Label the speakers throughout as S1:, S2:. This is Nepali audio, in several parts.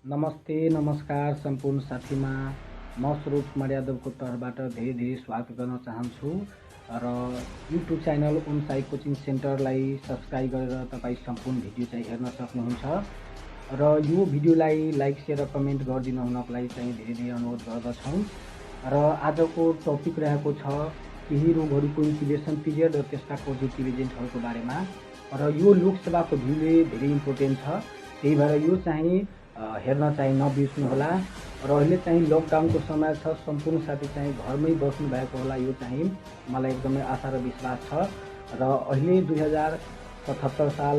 S1: नमस्ते नमस्कार सम्पूर्ण साथीमा म स्वरूप कुमार यादवको तर्फबाट धेरै स्वागत गर्न चाहन्छु र YouTube channel Om Sai coaching सेन्टरलाई सब्स्क्राइब गरेर तपाईँ सम्पूर्ण भिडियो चाहिँ हेर्न सक्नुहुन्छ र यो भिडियोलाई लाइक शेयर र कमेन्ट गरिदिनु हुनको लागि चाहिँ धेरै अनुरोध गर्दछौँ र आजको टपिक रहेको छ केही रोगहरूको इन्क्युबेसन पिरियड र त्यसका पोजिटिभ एजेन्टहरूको बारेमा र यो लोकसेवाको भ्यूले धेरै इम्पोर्टेन्ट छ। त्यही भएर यो चाहिँ हेर्न चाहिँ नबिर्स्नुहोला र अहिले चाहिँ लकडाउनको समय छ, सम्पूर्ण साथी चाहिँ घरमै बस्नु भएको होला। यो चाहिँ मलाई एकदमै आशा र विश्वास छ र अहिले 2077 साल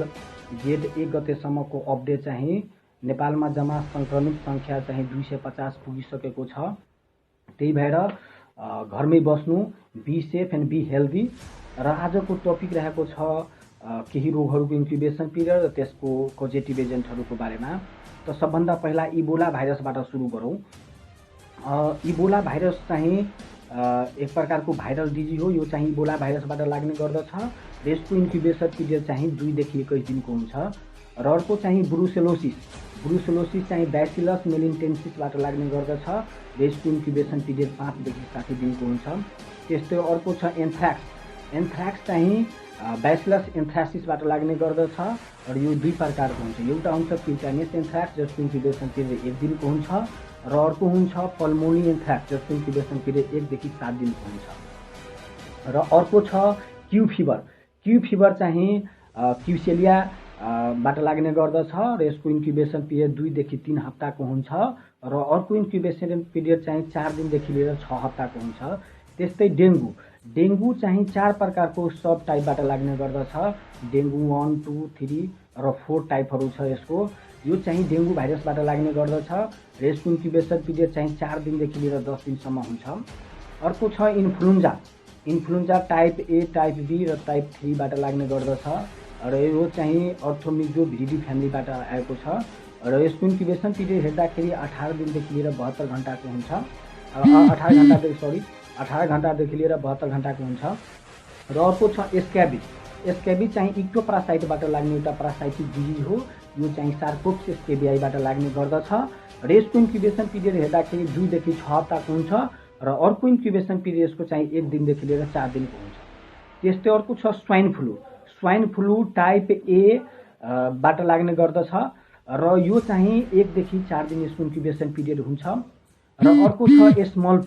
S1: जेठ 1 गतेसम्मको अपडेट चाहिँ नेपालमा जम्मा सङ्क्रमित सङ्ख्या चाहिँ 250 पुगिसकेको छ। त्यही भएर घरमै बस्नु, be safe and be healthy. र आजको टपिक रहेको छ केही रोगहरूको इन्क्युबेसन पिरियड र त्यसको पोजिटिभ एजेन्टहरूको बारेमा। त सबभन्दा पहिला इबोला भाइरसबाट सुरु गरौँ। इबोला भाइरस चाहिँ एक प्रकारको भाइरल डिजिज हो। यो चाहिँ इबोला भाइरसबाट लाग्ने गर्दछ र यसको इन्क्युबेसन पिरियड चाहिँ 2 देखि 21 दिनको हुन्छ। र अर्को चाहिँ ब्रुसेलोसिस चाहिँ ब्यासिलस मेलिन्टेन्सिसबाट लाग्ने गर्दछ र यसको इन्क्युबेसन पिरियड 5 देखि 60 दिनको हुन्छ। त्यस्तै अर्को छ एन्थ्राक्स चाहिँ ब्यासिलस एन्थ्रासिसबाट लाग्ने गर्दछ र यो 2 प्रकारको हुन्छ। एउटा हुन्छ क्युटानियस एन्थ्राक्स जसको इन्क्युबेसन पिरियड 1 दिनको हुन्छ र अर्को हुन्छ पल्मोनी एन्थ्राक्स जसको इन्क्युबेसन पिरियड 1 देखि 7 दिनको हुन्छ। र अर्को छ क्यू फिभर चाहिँ क्युसेलिया बाट लाग्ने गर्दछ र यसको इन्क्युबेसन पिरियड 2 देखि 3 हप्ताको हुन्छ र अर्को इन्क्युबेसन पिरियड चाहिँ 4 दिनदेखि लिएर 6 हप्ताको हुन्छ। त्यस्तै डेङ्गु चाहिँ 4 प्रकारको सब टाइपबाट लाग्ने गर्दछ। डेङ्गु 1, 2, 3 र 4 टाइपहरू छ यसको। यो चाहिँ डेङ्गु भाइरसबाट लाग्ने गर्दछ र यसको इन्क्युबेसन पिरियड चाहिँ 4 दिनदेखि लिएर 10 दिनसम्म हुन्छ। अर्को छ influenza type A, type be र टाइप 3 बाट लाग्ने गर्दछ र यो चाहिँ अर्थोमिक्जो भिरिडी फ्यामिलीबाट आएको छ र यसको इन्क्युबेसन पिरियड हेर्दाखेरि 18 दिनदेखि लिएर 72 घण्टाको हुन्छ। 18 घण्टादेखि लिएर 72 घण्टाको हुन्छ। र अर्को छ एस्क्याबी चाहिँ इक्टोप्रासाइटबाट लाग्ने एउटा प्रासाइटिक डिजिज हो। यो चाहिँ सार्कोप्स एस्केबियाईबाट लाग्ने गर्दछ र यसको इन्क्युबेसन पिरियड हेर्दाखेरि 2 देखि 6 हप्ताको हुन्छ र अर्को इन्क्युबेसन पिरियड यसको चाहिँ 1 दिनदेखि लिएर 4 दिनको हुन्छ। त्यस्तै अर्को छ स्वाइन फ्लू टाइप ए बाट लाग्ने गर्दछ र यो चाहिँ 1 देखि 4 दिन यसको इन्क्युबेसन पिरियड हुन्छ। र अर्को छ स्मल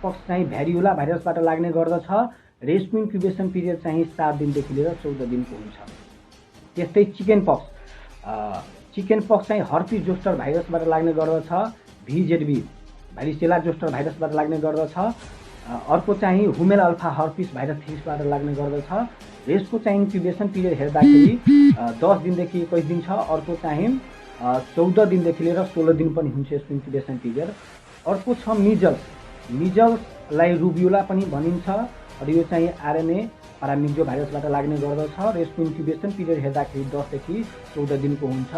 S1: पक्स चाहिँ भ्यारियोला भाइरसबाट लाग्ने गर्दछ र यसको इन्क्युबेसन पिरियड चाहिँ 7 दिनदेखि लिएर 14 दिनको हुन्छ। त्यस्तै चिकन पक्स चाहिँ हर्पिस जोस्टर भाइरसबाट लाग्ने गर्दछ। VZV भ्यारिसेला जोस्टर भाइरसबाट लाग्ने गर्दछ। अर्को चाहिँ हुमेल अल्फा हर्पिस भाइरस 3बाट लाग्ने गर्दछ र यसको चाहिँ इन्क्युबेसन पिरियड हेर्दाखेरि 10 दिनदेखि 21 दिन छ। अर्को चाहिँ 14 दिनदेखि लिएर 16 दिन पनि हुन्छ यसको इन्क्युबेसन पिरियड। अर्को छ मिजल्सलाई रुबियोला पनि भनिन्छ र यो चाहिँ RNA पारामिक्जो भाइरसबाट लाग्ने गर्दछ र यसको इन्क्युबेसन पिरियड हेर्दाखेरि 10 देखि 14 दिनको हुन्छ।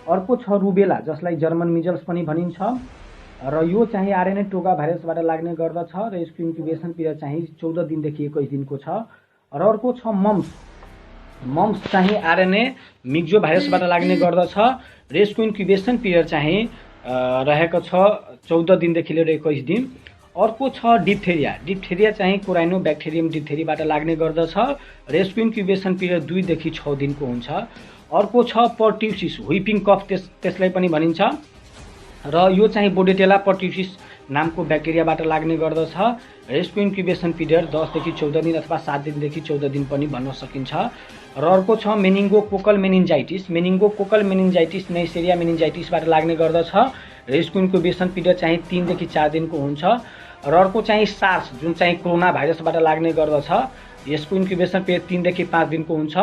S1: अर्को छ रुबेला जसलाई जर्मन मिजल्स पनि भनिन्छ र यो चाहिँ RNA टोगा भाइरसबाट लाग्ने गर्दछ र यसको इन्क्युबेसन पिरियड चाहिँ 14 दिनदेखि 21 दिनको छ। र अर्को छ मम्स चाहिँ RNA मिक्जो भाइरसबाट लाग्ने गर्दछ र यसको इन्क्युबेसन पिरियड चाहिँ रहेको छ 14 दिनदेखि लिएर 21 दिन। अर्को छ डिप्थेरिया चाहिँ कोराइनोब्याक्टेरियम डिप्थेरीबाट लाग्ने गर्दछ र यसको इन्क्युबेसन पिरियड 2 देखि 6 दिनको हुन्छ। अर्को छ पर्ट्युसिस व्हिपिङ कफ, त्यसलाई पनि भनिन्छ र यो चाहिँ बोडेटेला पर्ट्युसिस नामको ब्याक्टेरियाबाट लाग्ने गर्दछ र यसको इन्क्युबेसन पिरियड 10 देखि 14 दिन अथवा 7 दिनदेखि 14 दिन पनि भन्न सकिन्छ। र अर्को छ मेनिङ्गोकोकल मेनिन्जाइटिस नेइसेरिया मेनिन्जाइटिसबाट लाग्ने गर्दछ र यसको इन्क्युबेसन पिरियड चाहिँ 3 देखि 4 दिनको हुन्छ। र अर्को चाहिँ सार्स जुन चाहिँ कोरोना भाइरसबाट लाग्ने गर्दछ, यसको इन्क्युबेसन पिरियड 3 देखि 5 दिनको हुन्छ।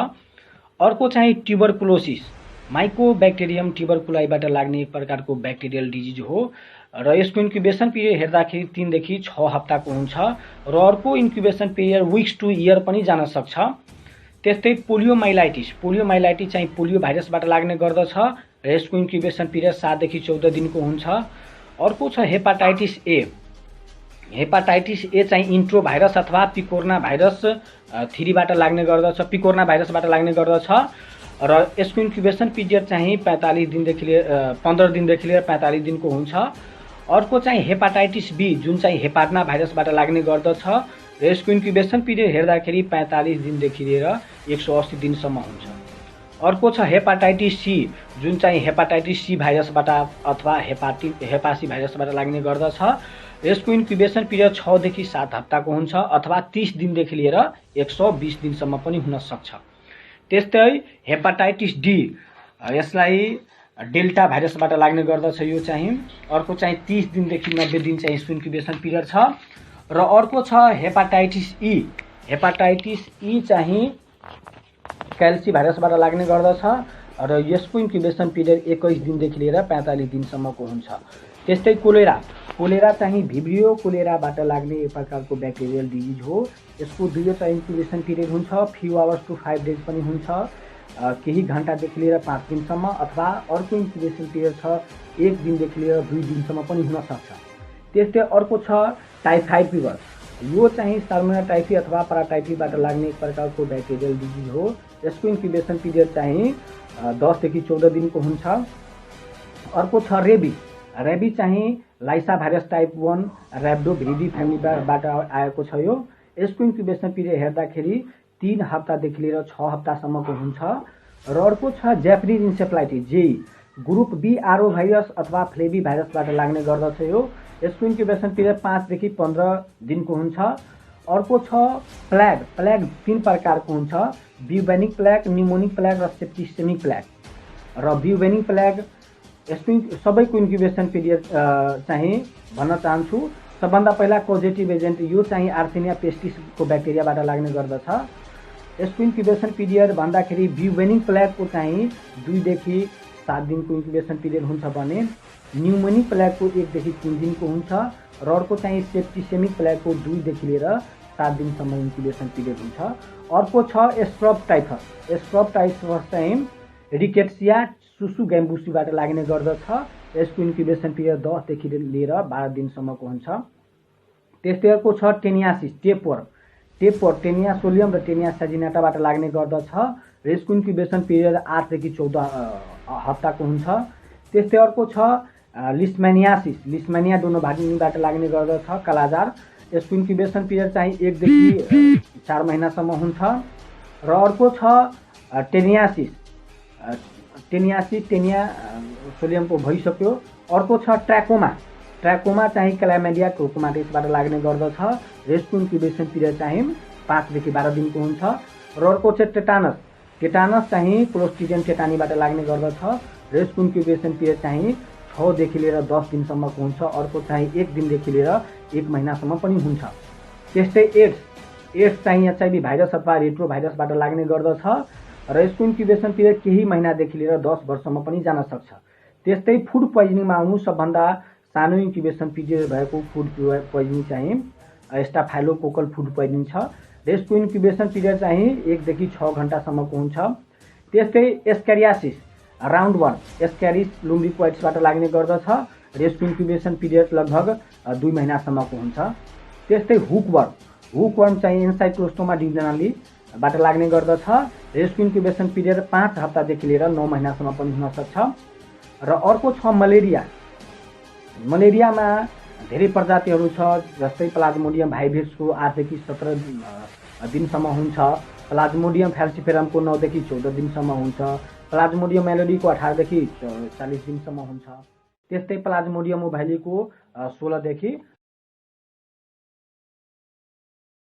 S1: अर्को चाहिँ ट्युबरकुलोसिस माइकोब्याक्टेरियम ट्युबरकुलाईबाट लाग्ने एक प्रकारको ब्याक्टेरियल डिजिज हो र यसको इन्क्युबेसन पिरियड हेर्दाखेरि 3 देखि 6 हप्ताको हुन्छ र अर्को incubation period weeks to year पनि जान सक्छ। त्यस्तै पोलियोमाइलाइटिस चाहिँ पोलियो भाइरसबाट लाग्ने गर्दछ र यसको इन्क्युबेसन पिरियड 7 देखि 14 दिनको हुन्छ। अर्को छ हेपाटाइटिस ए चाहिँ इन्ट्रो भाइरस अथवा पिकोर्ना भाइरसबाट लाग्ने गर्दछ र यसको इन्क्युबेसन पिरियड चाहिँ 45 दिनदेखि लिएर 15 दिनदेखि लिएर 45 दिनको हुन्छ। अर्को चाहिँ हेपाटाइटिस बी जुन चाहिँ हेपार्ना भाइरसबाट लाग्ने गर्दछ र यसको इन्क्युबेसन पिरियड हेर्दाखेरि 45 दिनदेखि लिएर 180 दिनसम्म हुन्छ। अर्को छ हेपाटाइटिस सी जुन चाहिँ हेपाटाइटिस सी भाइरसबाट अथवा हेपासी भाइरसबाट लाग्ने गर्दछ। यसको इन्क्युबेसन पिरियड 6 देखि 7 हप्ताको हुन्छ अथवा 30 दिनदेखि लिएर 120 दिनसम्म पनि हुन सक्छ। त्यस्तै हेपाटाइटिस डी यसलाई डेल्टा भाइरसबाट लाग्ने गर्दछ यो चाहिँ। अर्को चाहिँ 30 दिनदेखि 90 दिन चाहिँ यसको इन्क्युबेसन पिरियड छ। र अर्को छ हेपाटाइटिस ई। हेपाटाइटिस ई चाहिँ क्याल्सी भाइरसबाट लाग्ने गर्दछ र यसको इन्क्युबेसन पिरियड 21 दिनदेखि लिएर 45 दिनसम्मको हुन्छ। त्यस्तै कोलेरा चाहिँ भिब्रियो कोलेराबाट लाग्ने एक प्रकारको ब्याक्टेरियल डिजिज हो। यसको दुईवटा इन्क्युबेसन पिरियड हुन्छ, फ्यु आवर्स टु 5 डेज पनि हुन्छ, केही घन्टादेखि लिएर 5 दिनसम्म, अथवा अर्को इन्क्युबेसन पिरियड छ 1 दिनदेखि लिएर 2 दिनसम्म पनि हुन सक्छ। त्यस्तै अर्को छ टाइफाइड फिभर। यो चाहिँ साल्मोनेला टाइफी अथवा पाराटाइफीबाट लाग्ने एक प्रकारको ब्याक्टेरियल डिजिज हो। यसको इन्क्युबेसन पिरियड चाहिँ 10 देखि 14 दिनको हुन्छ। अर्को छ रेबी चाहिँ लाइसा भाइरस टाइप 1 ऱ्याब्डोभिरिडी फ्यामिलीबाट आएको छ यो। यसको इन्क्युबेसन पिरियड हेर्दाखेरि 3 हप्तादेखि लिएर 6 हप्तासम्मको हुन्छ। र अर्को छ Japanese encephalitis JE group be आरो भाइरस अथवा फ्लेबी भाइरसबाट लाग्ने गर्दछ यो। यसको इन्क्युबेसन पिरियड 5 देखि 15 दिनको हुन्छ। अर्को छ प्ल्याग 3 प्रकारको हुन्छ, ब्युबेनिक प्ल्याग, न्युमोनिक प्ल्याग र सेप्टिसेमिक प्ल्याग। र ब्युबेनिक प्ल्याग यसको सबैको इन्क्युबेसन पिरियड चाहिँ भन्न चाहन्छु। सबभन्दा पहिला कोजेटिभ एजेन्ट यो चाहिँ आर्सेनिया पेस्टिसको ब्याक्टेरियाबाट लाग्ने गर्दछ। यसको इन्क्युबेसन पिरियड भन्दाखेरि ब्युबेनिक प्ल्यागको चाहिँ 2 देखि 7 दिनको इन्क्युबेसन पिरियड हुन्छ भने न्युमोनिक प्ल्यागको 1 देखि 3 दिनको हुन्छ। र अर्को चाहिँ सेप्टिसेमिक प्ल्यागको 2 देखि लिएर 7 दिनसम्म इन्क्युबेसन पिरियड हुन्छ। अर्को छ स्क्रब टाइफस चाहिँ रिकेट्सिया सुसु ग्याम्बुसीबाट लाग्ने गर्दछ। यसको इन्क्युबेसन पिरियड 10 देखि लिएर 12 दिनसम्मको हुन्छ। त्यस्तै अर्को छ टेनियासिस टेपवर्म टेनिया सोलियम र टेनिया सेजिनेटाबाट लाग्ने गर्दछ। र यसको इन्क्युबेसन पिरियड 8 देखि 14 हप्ताको हुन्छ। त्यस्तै अर्को छ लिस्मेनिया डोनोभाटिनीबाट लाग्ने गर्दछ कालाजार। यसको इन्क्युबेसन पिरियड चाहिँ 1 देखि 4 महिनासम्म हुन्छ। र अर्को छ टेनिया सोलियमको भइसक्यो। अर्को छ ट्र्याकोमा चाहिँ क्लाइमेडिया ट्रोकोमाटिसबाट लाग्ने गर्दछ। यसको इन्क्युबेसन पिरियड चाहिँ 5 देखि 12 दिनको हुन्छ। र अर्को छ टेटानस चाहिँ क्लोस्ट्रिडियम टेटानीबाट लाग्ने गर्दछ। र यसको इन्क्युबेसन पिरियड चाहिँ 6 देखि लिएर 10 दिनसम्मको हुन्छ। अर्को चाहिँ 1 दिनदेखि लिएर 1 महिनासम्म पनि हुन्छ। त्यस्तै एड्स चाहिँ एचआइभी भाइरस अथवा रेट्रो भाइरसबाट लाग्ने गर्दछ। र यसको इन्क्युबेसन पिरियड केही महिनादेखि लिएर 10 वर्षसम्म पनि जान सक्छ। त्यस्तै फुड पोइजनिङमा आउनु, सबभन्दा सानो इन्क्युबेसन पिरियड भएको फुड पोइजनिङ चाहिँ स्टाफाइलोकोकल फुड पोइजनिङ छ। यसको इन्क्युबेसन पिरियड चाहिँ 1 देखि 6 घन्टासम्मको हुन्छ। त्यस्तै एस्क्यारियासिस राउन्ड 1 एस्क्यारिस लुम्ब्रिकोइड्सबाट लाग्ने गर्दछ। र यसको इन्क्युबेसन पिरियड लगभग 2 महिनासम्मको हुन्छ। त्यस्तै हुकवर्म चाहिँ एन्साइक्लोस्टोमा डिभिजनलीबाट लाग्ने गर्दछ। र यसको इन्क्युबेसन पिरियड 5 हप्तादेखि लिएर 9 महिनासम्म पनि हुन सक्छ। र अर्को छ मलेरियामा धेरै प्रजातिहरू छ, जस्तै प्लाज्मोडियम भाइभिरसको 8 देखि 17 दिनसम्म हुन्छ, प्लाज्मोडियम फ्याल्सिफेरमको 9 देखि 14 दिनसम्म हुन्छ, प्लाज्मोडियम मेलोडीको 18 देखि 40 दिनसम्म हुन्छ। त्यस्तै प्लाज्मोडियम ओभाइलीको 16 देखि